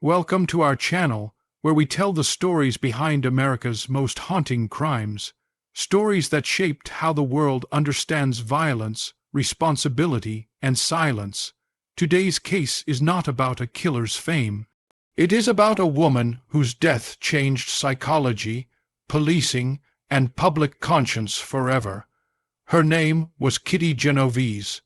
Welcome to our channel, where we tell the stories behind America's most haunting crimes. Stories that shaped how the world understands violence, responsibility, and silence. Today's case is not about a killer's fame. It is about a woman whose death changed psychology, policing, and public conscience forever. Her name was Kitty Genovese.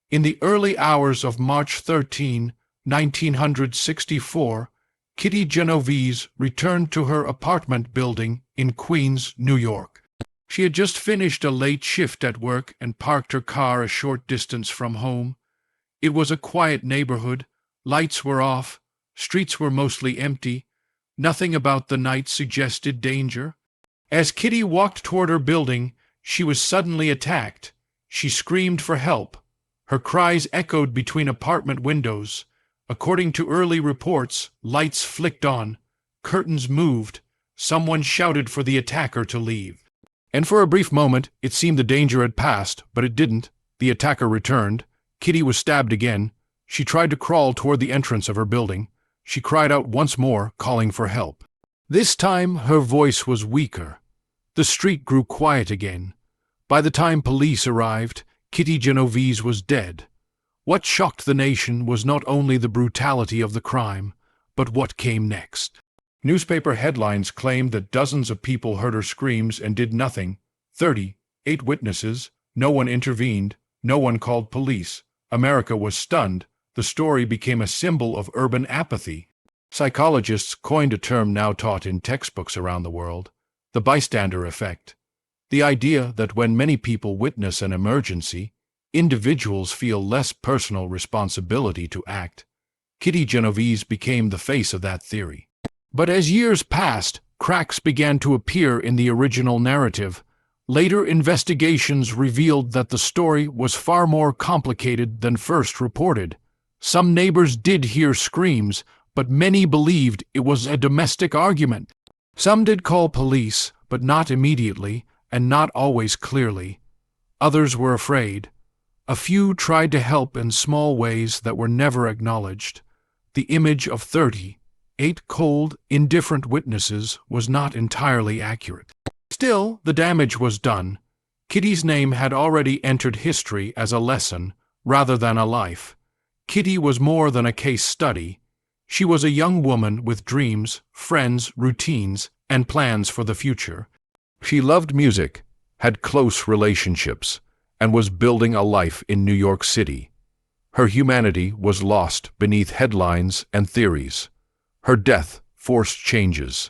In the early hours of March 13, 1964, Kitty Genovese returned to her apartment building in Queens, New York. She had just finished a late shift at work and parked her car a short distance from home. It was a quiet neighborhood. Lights were off. Streets were mostly empty. Nothing about the night suggested danger. As Kitty walked toward her building, she was suddenly attacked. She screamed for help. Her cries echoed between apartment windows. According to early reports, lights flicked on, curtains moved, someone shouted for the attacker to leave. And for a brief moment, it seemed the danger had passed, but it didn't. The attacker returned. Kitty was stabbed again. She tried to crawl toward the entrance of her building. She cried out once more, calling for help. This time, her voice was weaker. The street grew quiet again. By the time police arrived, Kitty Genovese was dead. What shocked the nation was not only the brutality of the crime, but what came next. Newspaper headlines claimed that dozens of people heard her screams and did nothing. 38 witnesses. No one intervened. No one called police. America was stunned. The story became a symbol of urban apathy. Psychologists coined a term now taught in textbooks around the world: the bystander effect. The idea that when many people witness an emergency, individuals feel less personal responsibility to act. Kitty Genovese became the face of that theory. But as years passed, cracks began to appear in the original narrative. Later investigations revealed that the story was far more complicated than first reported. Some neighbors did hear screams, but many believed it was a domestic argument. Some did call police, but not immediately, and not always clearly. Others were afraid. A few tried to help in small ways that were never acknowledged. The image of 38 cold, indifferent witnesses was not entirely accurate. Still, the damage was done. Kitty's name had already entered history as a lesson, rather than a life. Kitty was more than a case study. She was a young woman with dreams, friends, routines, and plans for the future. She loved music, had close relationships, and was building a life in New York City. Her humanity was lost beneath headlines and theories. Her death forced changes.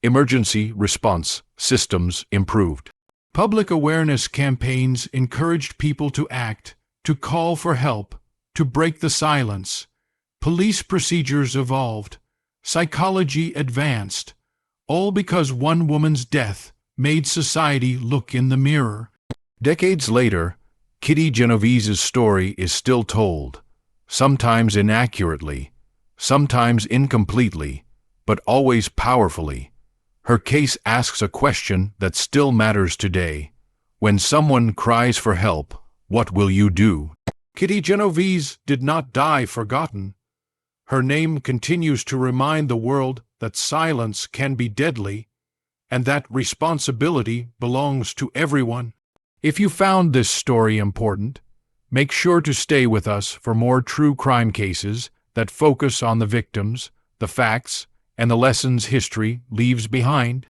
Emergency response systems improved. Public awareness campaigns encouraged people to act, to call for help, to break the silence. Police procedures evolved. Psychology advanced. All because one woman's death made society look in the mirror. Decades later, Kitty Genovese's story is still told, sometimes inaccurately, sometimes incompletely, but always powerfully. Her case asks a question that still matters today. When someone cries for help, what will you do? Kitty Genovese did not die forgotten. Her name continues to remind the world that silence can be deadly, and that responsibility belongs to everyone. If you found this story important, make sure to stay with us for more true crime cases that focus on the victims, the facts, and the lessons history leaves behind.